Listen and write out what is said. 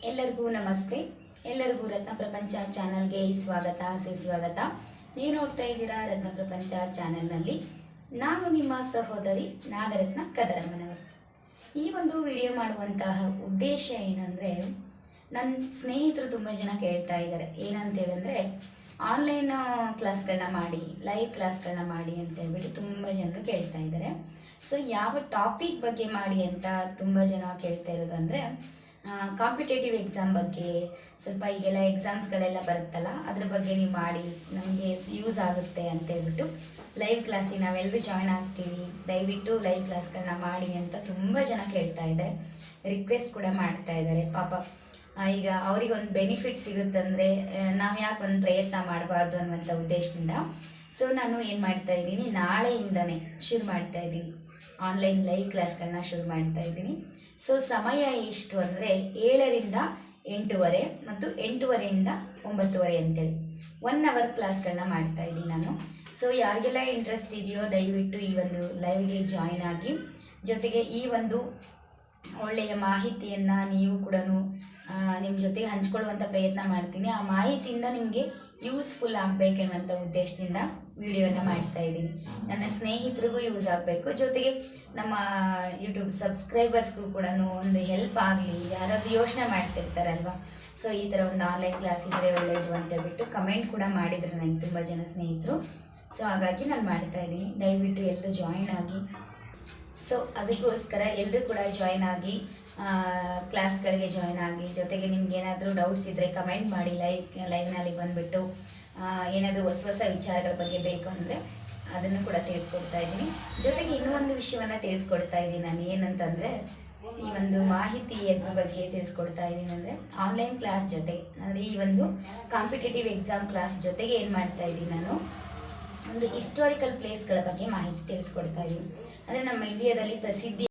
ಎಲ್ಲರಿಗೂ ನಮಸ್ತೆ. ಎಲ್ಲರಿಗೂ ರತ್ನ ಪ್ರಪಂಚ ಚಾನಲ್ಗೆ ಸ್ವಾಗತ ಸುಸ್ವಾಗತ. ನೀವು ನೋಡ್ತಾ ಇದ್ದೀರಾ ರತ್ನ ಪ್ರಪಂಚ ಚಾನಲ್ನಲ್ಲಿ. ನಾನು ನಿಮ್ಮ ಸಹೋದರಿ ನಾಗರತ್ನ ಕದರಮ್ಮನವರು. ಈ ಒಂದು ವಿಡಿಯೋ ಮಾಡುವಂತಹ ಉದ್ದೇಶ ಏನಂದರೆ, ನನ್ನ ಸ್ನೇಹಿತರು ತುಂಬ ಜನ ಕೇಳ್ತಾ ಇದ್ದಾರೆ. ಏನಂತ ಹೇಳಿದ್ರೆ, ಆನ್ಲೈನ್ ಕ್ಲಾಸ್ಗಳನ್ನ ಮಾಡಿ, ಲೈವ್ ಕ್ಲಾಸ್ಗಳನ್ನ ಮಾಡಿ ಅಂತ ಹೇಳ್ಬಿಟ್ಟು ತುಂಬ ಜನರು ಕೇಳ್ತಾ ಇದ್ದಾರೆ. ಸೊ ಯಾವ ಟಾಪಿಕ್ ಬಗ್ಗೆ ಮಾಡಿ ಅಂತ ತುಂಬ ಜನ ಕೇಳ್ತಾ ಇರೋದಂದರೆ, ಕಾಂಪಿಟೇಟಿವ್ ಎಕ್ಸಾಮ್ ಬಗ್ಗೆ, ಸ್ವಲ್ಪ ಈಗೆಲ್ಲ ಎಕ್ಸಾಮ್ಸ್ಗಳೆಲ್ಲ ಬರುತ್ತಲ್ಲ, ಅದ್ರ ಬಗ್ಗೆ ನೀವು ಮಾಡಿ, ನಮಗೆ ಯೂಸ್ ಆಗುತ್ತೆ ಅಂತ ಹೇಳ್ಬಿಟ್ಟು ಲೈವ್ ಕ್ಲಾಸಿಗೆ ನಾವೆಲ್ಲರೂ ಜಾಯ್ನ್ ಆಗ್ತೀವಿ, ದಯವಿಟ್ಟು ಲೈವ್ ಕ್ಲಾಸ್ಗಳನ್ನ ಮಾಡಿ ಅಂತ ತುಂಬ ಜನ ಕೇಳ್ತಾ ಇದ್ದಾರೆ. ರಿಕ್ವೆಸ್ಟ್ ಕೂಡ ಮಾಡ್ತಾ ಇದ್ದಾರೆ. ಪಾಪ ಈಗ ಅವರಿಗೊಂದು ಬೆನಿಫಿಟ್ ಸಿಗುತ್ತಂದರೆ ನಾವು ಯಾಕೆ ಒಂದು ಪ್ರಯತ್ನ ಮಾಡಬಾರ್ದು ಅನ್ನುವಂಥ ಉದ್ದೇಶದಿಂದ ಸೊ ನಾನು ಏನು ಮಾಡ್ತಾ ಇದ್ದೀನಿ, ನಾಳೆಯಿಂದನೇ ಶುರು ಮಾಡ್ತಾ ಇದ್ದೀನಿ, ಆನ್ಲೈನ್ ಲೈವ್ ಕ್ಲಾಸ್ಗಳನ್ನ ಶುರು ಮಾಡ್ತಾ ಇದ್ದೀನಿ. ಸೊ ಸಮಯ ಎಷ್ಟು ಅಂದರೆ 7ರಿಂದ 8:30 ಮತ್ತು 8:30ಯಿಂದ 9:30 ಅಂತೇಳಿ 1 ಅವರ್ ಕ್ಲಾಸ್ಗಳನ್ನ ಮಾಡ್ತಾ ಇದ್ದೀನಿ ನಾನು. ಸೊ ಯಾರಿಗೆಲ್ಲ ಇಂಟ್ರೆಸ್ಟ್ ಇದೆಯೋ ದಯವಿಟ್ಟು ಈ ಒಂದು ಲೈವ್ಗೆ ಜಾಯ್ನ್ ಆಗಿ, ಜೊತೆಗೆ ಈ ಒಂದು ಒಳ್ಳೆಯ ಮಾಹಿತಿಯನ್ನು ನೀವು ಕೂಡ ನಿಮ್ಮ ಜೊತೆಗೆ ಹಂಚ್ಕೊಳ್ಳುವಂಥ ಪ್ರಯತ್ನ ಮಾಡ್ತೀನಿ. ಆ ಮಾಹಿತಿಯಿಂದ ನಿಮಗೆ ಯೂಸ್ಫುಲ್ ಆಗಬೇಕೆನ್ನುವಂಥ ಉದ್ದೇಶದಿಂದ ವಿಡಿಯೋನ ಮಾಡ್ತಾ ಇದ್ದೀನಿ. ನನ್ನ ಸ್ನೇಹಿತರಿಗೂ ಯೂಸ್ ಆಗಬೇಕು, ಜೊತೆಗೆ ನಮ್ಮ ಯೂಟ್ಯೂಬ್ ಸಬ್ಸ್ಕ್ರೈಬರ್ಸ್ಗೂ ಕೂಡ ಒಂದು ಹೆಲ್ಪ್ ಆಗಲಿ. ಯಾರಾದರೂ ಯೋಚನೆ ಮಾಡ್ತಿರ್ತಾರಲ್ವ, ಸೊ ಈ ಥರ ಒಂದು ಆನ್ಲೈನ್ ಕ್ಲಾಸ್ ಇದ್ದರೆ ಒಳ್ಳೆಯದು ಅಂತ ಹೇಳ್ಬಿಟ್ಟು ಕಮೆಂಟ್ ಕೂಡ ಮಾಡಿದ್ರು ನನಗೆ ತುಂಬ ಜನ ಸ್ನೇಹಿತರು. ಸೊ ಹಾಗಾಗಿ ನಾನು ಮಾಡ್ತಾ ಇದ್ದೀನಿ. ದಯವಿಟ್ಟು ಎಲ್ಲರೂ ಜಾಯಿನ್ ಆಗಿ. ಸೊ ಅದಕ್ಕೋಸ್ಕರ ಎಲ್ಲರೂ ಕೂಡ ಜಾಯ್ನ್ ಆಗಿ, ಕ್ಲಾಸ್ಗಳಿಗೆ ಜಾಯ್ನ್ ಆಗಿ, ಜೊತೆಗೆ ನಿಮ್ಗೆ ಏನಾದರೂ ಡೌಟ್ಸ್ ಇದ್ದರೆ ಕಮೆಂಟ್ ಮಾಡಿ. ಲೈವ್ನಲ್ಲಿ ಬಂದುಬಿಟ್ಟು ಏನಾದರೂ ಹೊಸ ಹೊಸ ವಿಚಾರಗಳ ಬಗ್ಗೆ ಬೇಕು ಅಂದರೆ ಅದನ್ನು ಕೂಡ ತಿಳಿಸ್ಕೊಡ್ತಾ ಇದ್ದೀನಿ. ಜೊತೆಗೆ ಇನ್ನೂ ಒಂದು ವಿಷಯವನ್ನು ತಿಳಿಸ್ಕೊಡ್ತಾ ಇದ್ದೀನಿ ನಾನು. ಏನಂತಂದರೆ, ಈ ಒಂದು ಮಾಹಿತಿ ಅದ್ರ ಬಗ್ಗೆ ತಿಳಿಸ್ಕೊಡ್ತಾ ಇದ್ದೀನಿ ಅಂದರೆ, ಆನ್ಲೈನ್ ಕ್ಲಾಸ್ ಜೊತೆಗೆ ಅಂದರೆ ಈ ಒಂದು ಕಾಂಪಿಟೇಟಿವ್ ಎಕ್ಸಾಮ್ ಕ್ಲಾಸ್ ಜೊತೆಗೆ ಏನು ಮಾಡ್ತಾ ಇದ್ದೀನಿ ನಾನು, ಒಂದು ಹಿಸ್ಟಾರಿಕಲ್ ಪ್ಲೇಸ್ಗಳ ಬಗ್ಗೆ ಮಾಹಿತಿ ತಿಳಿಸ್ಕೊಡ್ತಾ ಇದ್ದೀನಿ. ಅಂದರೆ ನಮ್ಮ ಇಂಡಿಯಾದಲ್ಲಿ ಪ್ರಸಿದ್ಧಿ